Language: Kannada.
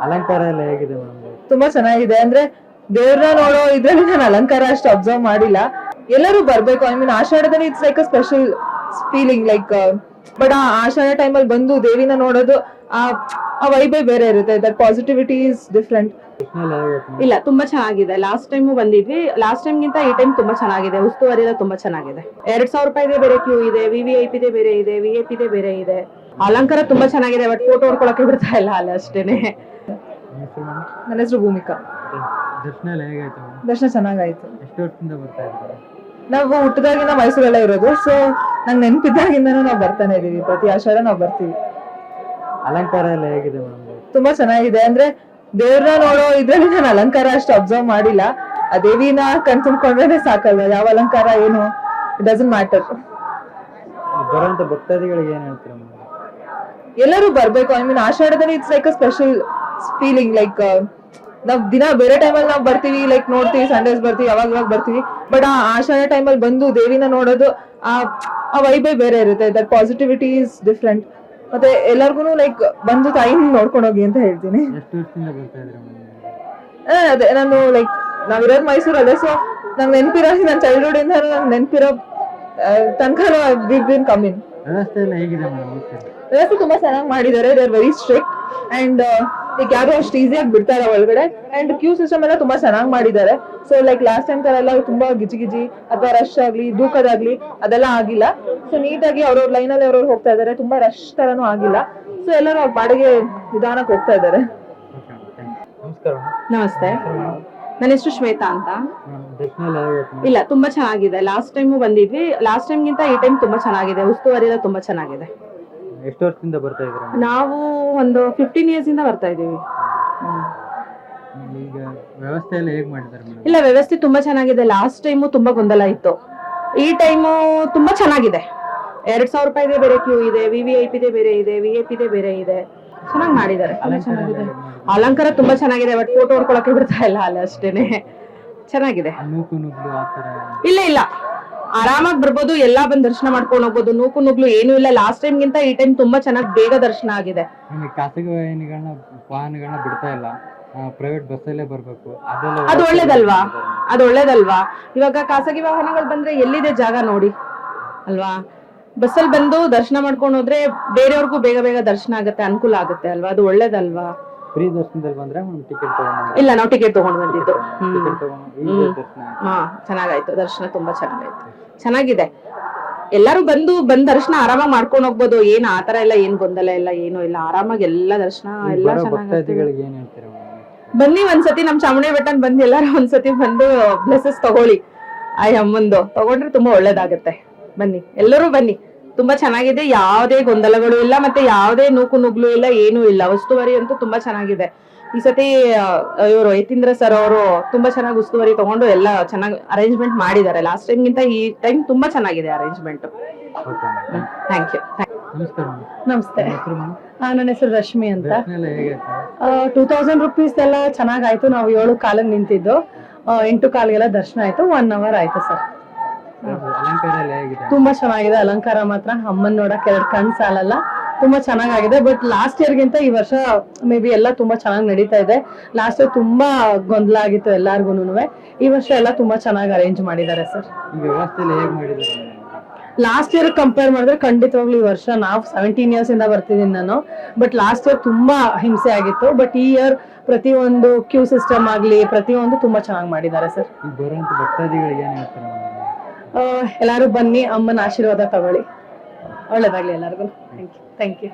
ಅಲಂಕಾರ ಎಲ್ಲ ಹೇಗಿದೆ ಮೇಡಮ್? ತುಂಬಾ ಚೆನ್ನಾಗಿದೆ. ಅಂದ್ರೆ ದೇವ್ರನ್ನ ನೋಡೋ ಇದ್ರಲ್ಲಿ ನಾನು ಅಲಂಕಾರ ಅಷ್ಟು ಅಬ್ಸರ್ವ್ ಮಾಡಿಲ್ಲ. ಎಲ್ಲರೂ ಬರ್ಬೇಕು. ಐ ಮೀನ್ ಆಷಾಢದಲ್ಲಿ it's like a special feeling like but ಆ ಆಷಾಢ ಟೈಮಲ್ಲಿ ಬಂದು ದೇವಿನ ನೋಡೋದು ಆ ವೈಬೇ ಬೇರೆ ಇರುತ್ತೆ. That positivity is different. ಇಲ್ಲ, ತುಂಬಾ ಚೆನ್ನಾಗಿದೆ. ಲಾಸ್ಟ್ ಟೈಮು ಬಂದಿದ್ವಿ. ಲಾಸ್ಟ್ ಟೈಮ್ ಗಿಂತ ಈ ಟೈಮ್ ತುಂಬಾ ಚೆನ್ನಾಗಿದೆ. ಉಸ್ತುವಾರಿ ಎಲ್ಲ ತುಂಬಾ ಚೆನ್ನಾಗಿದೆ. 2,000 ರೂಪಾಯಿದೆ ಬೇರೆ ಕ್ಯೂ ಇದೆ, VVIP ದೆ ಬೇರೆ ಇದೆ, VIP ದೆ ಬೇರೆ ಇದೆ. ಅಲಂಕಾರ ತುಂಬಾ ಚೆನ್ನಾಗಿದೆ. ಬಟ್ ಫೋಟೋ ಹೊಡ್ಕೊಳಕ್ಕೆ ಬಿಡ್ತಾ ಇಲ್ಲ ಅಲ್ಲಿ ಅಷ್ಟೇನೆ. ನನ್ನ ಹೆಸರು ಭೂಮಿಕಾ. ದರ್ಶನ ಎಲ್ಲ ಹೇಗಾಯ್ತು? ದರ್ಶನ ಚೆನ್ನಾಗಾಯ್ತು. ಎಷ್ಟು ವರ್ಷದಿಂದ ಬರ್ತಾ ಇದ್ದೀರಾ? ನಾವು ಹುಟ್ಟದಾಗಿಂದ ಮೈಸೂರಲ್ಲೇ ಇರೋದು. ಸೊ ನಂಗೆ ನೆನಪಿದ್ದಾಗಿಂದನೂ ನಾವು ಬರ್ತಾನೆ ಇದೀವಿ. ಪ್ರತಿ ಆಷಾಢ ನಾವು ಬರ್ತೀವಿ. ಅಲಂಕಾರ ಎಲ್ಲ ಹೇಗಿದೆ ಮೇಡಮ್? ತುಂಬಾ ಚೆನ್ನಾಗಿದೆ. ಅಂದ್ರೆ ದೇವ್ರನ್ನ ನೋಡೋ ಇದ್ರಲ್ಲಿ ನಾನು ಅಲಂಕಾರ ಅಷ್ಟು ಅಬ್ಸರ್ವ್ ಮಾಡಿಲ್ಲ. ಆ ದೇವಿನ ಕಣ್ ತುಂಬ್ಕೊಂಡ್ರೆ ಸಾಕಲ್ವ, ಯಾವ ಅಲಂಕಾರ ಏನು ಇಟ್ ಡಸಂಟ್ ಮ್ಯಾಟರ್. ಬರುವಂತ ಭಕ್ತಾದಿಗಳಿಗೆ ಏನ್ ಹೇಳ್ತೀರಾ ಮೇಡಮ್? ಎಲ್ಲರೂ ಬರ್ಬೇಕು. ಐ ಮೀನ್ ಆಷಾಢದಲ್ಲಿ it's like a special feeling like ನಾವ್ ದಿನ ಬೇರೆ ಟೈಮಲ್ಲಿ ನಾವು ಬರ್ತೀವಿ, ಲೈಕ್ ನೋಡ್ತೀವಿ, ಸಂಡೇಸ್ ಬರ್ತೀವಿ, ಅವಾಗ ಬರ್ತೀವಿ. ಬಟ್ ಆ ಆಷಾಢ ಟೈಮಲ್ಲಿ ಬಂದು ದೇವಿನ ನೋಡೋದು ಆ ವೈಬೇ ಬೇರೆ ಇರುತ್ತೆ. That positivity is different. ಮತ್ತೆ ಎಲ್ಲರಿಗೂ ಲೈಕ್ ಬಂದು ತಾಯಿನ ನೋಡ್ಕೊಂಡು ಹೋಗಿ ಅಂತ ಹೇಳ್ತೀನಿ. ಎಷ್ಟು ವರ್ಷದಿಂದ ಬರ್ತಾ ಇದ್ದೀರಾ ಮೇಡಮ್? ಅದೇ ನಾನು ಲೈಕ್ ನಾವಿರೋದು ಮೈಸೂರಲ್ಲೇ. ಸೊ ನಂಗೆ ನೆನಪಿರೋ ನನ್ನ ಚೈಲ್ಡ್ಹುಡ್ ಇಂದ ನಂಗೆ ನೆನಪಿರೋ ತನಕ ಕಮ್ಮಿನ್. ವ್ಯವಸ್ಥೆ ಎಲ್ಲ ಹೇಗಿದೆ ಮೇಡಮ್? ವ್ಯವಸ್ಥೆ ತುಂಬಾ ಚೆನ್ನಾಗಿ ಮಾಡಿದ್ದಾರೆ. They are very strict and ಈಗ ಯಾರು ಅಷ್ಟು ಈಸಿಯಾಗಿ ಬಿಡ್ತಾರೆ ಒಳಗಡೆ. ಅಂಡ್ ಕ್ಯೂ ಸಿಸ್ಟಮ್ ಎಲ್ಲ ತುಂಬಾ ಚೆನ್ನಾಗಿ ಮಾಡಿದ್ದಾರೆ. ಸೊ ಲೈಕ್ ಲಾಸ್ಟ್ ಟೈಮ್ ತರ ಎಲ್ಲ ತುಂಬಾ ಗಿಜಿ ಅಥವಾ ರಶ್ ಆಗ್ಲಿ ದೂಕದಾಗ್ಲಿ ಅದೆಲ್ಲ ಆಗಿಲ್ಲ. ಸೊ ನೀಟಾಗಿ ಅವ್ರವ್ರ ಲೈನಲ್ಲಿ ಅವ್ರವ್ರು ಹೋಗ್ತಾ ಇದಾರೆ. ತುಂಬಾ ರಶ್ ತರನು ಆಗಿಲ್ಲ. ಸೊ ಎಲ್ಲರೂ ಅವ್ರ ಬಾಡಿಗೆ ನಿಧಾನಕ್ಕೆ ಹೋಗ್ತಾ ಇದ್ದಾರೆ. ನಮಸ್ಕಾರ. ನಮಸ್ತೆ, ನನ್ನ ಹೆಸರು ಶ್ವೇತಾ ಅಂತ. ದರ್ಶನ ಎಲ್ಲ ಹೇಗಾಯ್ತು? ಇಲ್ಲ, ತುಂಬಾ ಚೆನ್ನಾಗಿದೆ. ಲಾಸ್ಟ್ ಟೈಮು ಬಂದಿದ್ವಿ. ಲಾಸ್ಟ್ ಟೈಮ್ ಗಿಂತ ಈ ಟೈಮ್ ತುಂಬಾ ಚೆನ್ನಾಗಿದೆ. ಉಸ್ತುವಾರಿ ಎಲ್ಲ ತುಂಬಾ ಚೆನ್ನಾಗಿದೆ. ಎಷ್ಟು ವರ್ಷದಿಂದ ಬರ್ತಾ ಇದ್ದೀರಾ? ನಾವು ಒಂದು 15 years ಇಂದ ಬರ್ತಾ ಇದೀವಿ. ಈಗ ವ್ಯವಸ್ಥೆ ಎಲ್ಲ ಹೇಗ್ ಮಾಡಿದ್ದಾರೆ ಮೇಡಮ್? ಇಲ್ಲ, ವ್ಯವಸ್ಥೆ ತುಂಬಾ ಚೆನ್ನಾಗಿದೆ. ಲಾಸ್ಟ್ ಟೈಮು ತುಂಬಾ ಗೊಂದಲ ಇತ್ತು. ಈ ಟೈಮು ತುಂಬಾ ಚೆನ್ನಾಗಿದೆ. 2,000 ರೂಪಾಯಿದೆ ಬೇರೆ ಕ್ಯೂ ಇದೆ, VVIP ದೆ ಬೇರೆ ಇದೆ, VIP ದೆ ಬೇರೆ ಇದೆ. ಚೆನ್ನಾಗಿ ಮಾಡಿದ್ದಾರೆ. ತುಂಬಾ ಚೆನ್ನಾಗಿದೆ. ಅಲಂಕಾರ ತುಂಬಾ ಚೆನ್ನಾಗಿದೆ. ಬಟ್ ಫೋಟೋ ಹೊಡ್ಕೊಳಕ್ಕೆ ಬಿಡ್ತಾ ಇಲ್ಲ ಅಲ್ಲಿ ಅಷ್ಟೇನೆ. ಚೆನ್ನಾಗಿದೆ. ನೂಕು ನುಗ್ಲು ಆ ತರ? ಇಲ್ಲ, ಆರಾಮಾಗಿ ಬರ್ಬೋದು. ಎಲ್ಲಾ ಬಂದ್ ದರ್ಶನ ಮಾಡ್ಕೊಂಡು ಹೋಗ್ಬೋದು. ನೂಕು ನುಗ್ಲು ಏನು ಇಲ್ಲ. ಲಾಸ್ಟ್ ಟೈಮ್ ಗಿಂತ ಈ ಟೈಮ್ ತುಂಬಾ ಚೆನ್ನಾಗಿ ಬೇಗ ದರ್ಶನ ಆಗಿದೆ. ಖಾಸಗಿ ವಾಹನಗಳನ್ನ ಬಿಡ್ತಾ ಇಲ್ಲ, ಪ್ರೈವೇಟ್ ಬಸ್ಸಲ್ಲೇ ಬರ್ಬೇಕು. ಅದು ಒಳ್ಳೇದಲ್ವಾ? ಇವಾಗ ಖಾಸಗಿ ವಾಹನಗಳು ಬಂದ್ರೆ ಎಲ್ಲಿದೆ ಜಾಗ ನೋಡಿ ಅಲ್ವಾ? ಬಸ್ಸಲ್ಲಿ ಬಂದು ದರ್ಶನ ಮಾಡ್ಕೊಂಡು ಹೋದ್ರೆ ಬೇರೆಯವ್ರಿಗೂ ಬೇಗ ದರ್ಶನ ಆಗುತ್ತೆ, ಅನುಕೂಲ ಆಗುತ್ತೆ ಅಲ್ವಾ? ಅದು ಒಳ್ಳೇದಲ್ವಾ? ಫ್ರೀ ದರ್ಶನದಲ್ಲಿ ಬಂದ್ರೆ ಟಿಕೆಟ್ ತಗೊಂಡು? ಇಲ್ಲ, ನಾವು ಟಿಕೆಟ್ ತಗೊಂಡು ಬಂದಿದ್ದು. ಚೆನ್ನಾಗಾಯ್ತು. ದರ್ಶನ ತುಂಬಾ ಚೆನ್ನಾಗಿದೆ. ಎಲ್ಲರೂ ಬಂದ್ ದರ್ಶನ ಆರಾಮಾಗಿ ಮಾಡ್ಕೊಂಡು ಹೋಗ್ಬೋದು. ಏನ್ ಆತರ ಎಲ್ಲ ಏನ್ ಗೊಂದಲ ಇಲ್ಲ, ಏನು ಇಲ್ಲ. ಆರಾಮಾಗಿ ಎಲ್ಲಾ ದರ್ಶನ ಎಲ್ಲ ಚೆನ್ನಾಗಿ. ಬನ್ನಿ ಒಂದ್ಸತಿ ನಮ್ ಚಾಮುಂಡಿ ಬೆಟ್ಟನ್ ಬಂದು ಎಲ್ಲಾರು ಒಂದ್ಸತಿ ಬಂದು ಬ್ಲೆಸಸ್ ತಗೊಳ್ಳಿ. ಆ ಅಮ್ಮಂದು ತಗೊಂಡ್ರೆ ತುಂಬಾ ಒಳ್ಳೇದಾಗತ್ತೆ. ಬನ್ನಿ, ಎಲ್ಲರೂ ಬನ್ನಿ. ತುಂಬಾ ಚೆನ್ನಾಗಿದೆ. ಯಾವುದೇ ಗೊಂದಲಗಳು ಇಲ್ಲ, ಮತ್ತೆ ಯಾವುದೇ ನೂಕು ನುಗ್ಲು ಇಲ್ಲ, ಏನೂ ಇಲ್ಲ. ಉಸ್ತುವಾರಿ ಅಂತೂ ತುಂಬಾ ಚೆನ್ನಾಗಿದೆ. ಈ ಸತಿ ಇವರು ಯತೀಂದ್ರ ಸರ್ ಅವರು ತುಂಬಾ ಚೆನ್ನಾಗಿ ಉಸ್ತುವಾರಿ ತಗೊಂಡು ಎಲ್ಲ ಚೆನ್ನಾಗಿ ಅರೇಂಜ್ಮೆಂಟ್ ಮಾಡಿದ್ದಾರೆ. ಲಾಸ್ಟ್ ಟೈಮ್ ಗಿಂತ ಈ ಟೈಮ್ ತುಂಬಾ ಚೆನ್ನಾಗಿದೆ ಅರೇಂಜ್ಮೆಂಟ್. Thank you. ನಮಸ್ತೆ, ನನ್ನ ಹೆಸರು ರಶ್ಮಿ ಅಂತ. 2000 ರೂಪೀಸ್ ಎಲ್ಲ ಚೆನ್ನಾಗಾಯ್ತು. ನಾವು 7 ಕಾಲಕ್ಕೆ ನಿಂತಿದ್ದು, 8 ಕಾಲಿಗೆಲ್ಲ ದರ್ಶನ ಆಯ್ತು. 1 hour ಆಯ್ತು ಸರ್. ತುಂಬಾ ಚೆನ್ನಾಗಿದೆ. ಅಲಂಕಾರ ಮಾತ್ರ ಅಮ್ಮನ್ ನೋಡಕ್ 2 ಕಣ್ ಸಾಲಲ್ಲ. ತುಂಬಾ ಚೆನ್ನಾಗಿದೆ. ಬಟ್ ಲಾಸ್ಟ್ ಇಯರ್ ಗಿಂತ ಈ ವರ್ಷ ಮೇ ಬಿ ಎಲ್ಲ ತುಂಬಾ ಚೆನ್ನಾಗಿ ನಡೀತಾ ಇದೆ. ಲಾಸ್ಟ್ ಇಯರ್ ತುಂಬಾ ಗೊಂದಲ ಆಗಿತ್ತು ಎಲ್ಲಾರ್ಗುನು. ಈ ವರ್ಷ ಎಲ್ಲ ತುಂಬಾ ಚೆನ್ನಾಗಿ ಅರೇಂಜ್ ಮಾಡಿದ್ದಾರೆ ಸರ್. ಲಾಸ್ಟ್ ಇಯರ್ ಕಂಪೇರ್ ಮಾಡಿದ್ರೆ ಖಂಡಿತವಾಗ್ಲೂ ಈ ವರ್ಷ ನಾವು 17 years ಇಂದ ಬರ್ತಿದ್ದೀನಿ ನಾನು. ಬಟ್ ಲಾಸ್ಟ್ ಇಯರ್ ತುಂಬಾ ಹಿಂಸೆ ಆಗಿತ್ತು. ಬಟ್ ಈ ಇಯರ್ ಪ್ರತಿಯೊಂದು ಕ್ಯೂ ಸಿಸ್ಟಮ್ ಆಗ್ಲಿ ಪ್ರತಿಯೊಂದು ತುಂಬಾ ಚೆನ್ನಾಗಿ ಮಾಡಿದ್ದಾರೆ ಸರ್. ಎಲ್ಲಾರು ಬನ್ನಿ, ಅಮ್ಮನ ಆಶೀರ್ವಾದ ತಗೊಳ್ಳಿ. ಒಳ್ಳೇದಾಗ್ಲಿ ಎಲ್ಲರಿಗೂ. Thank you.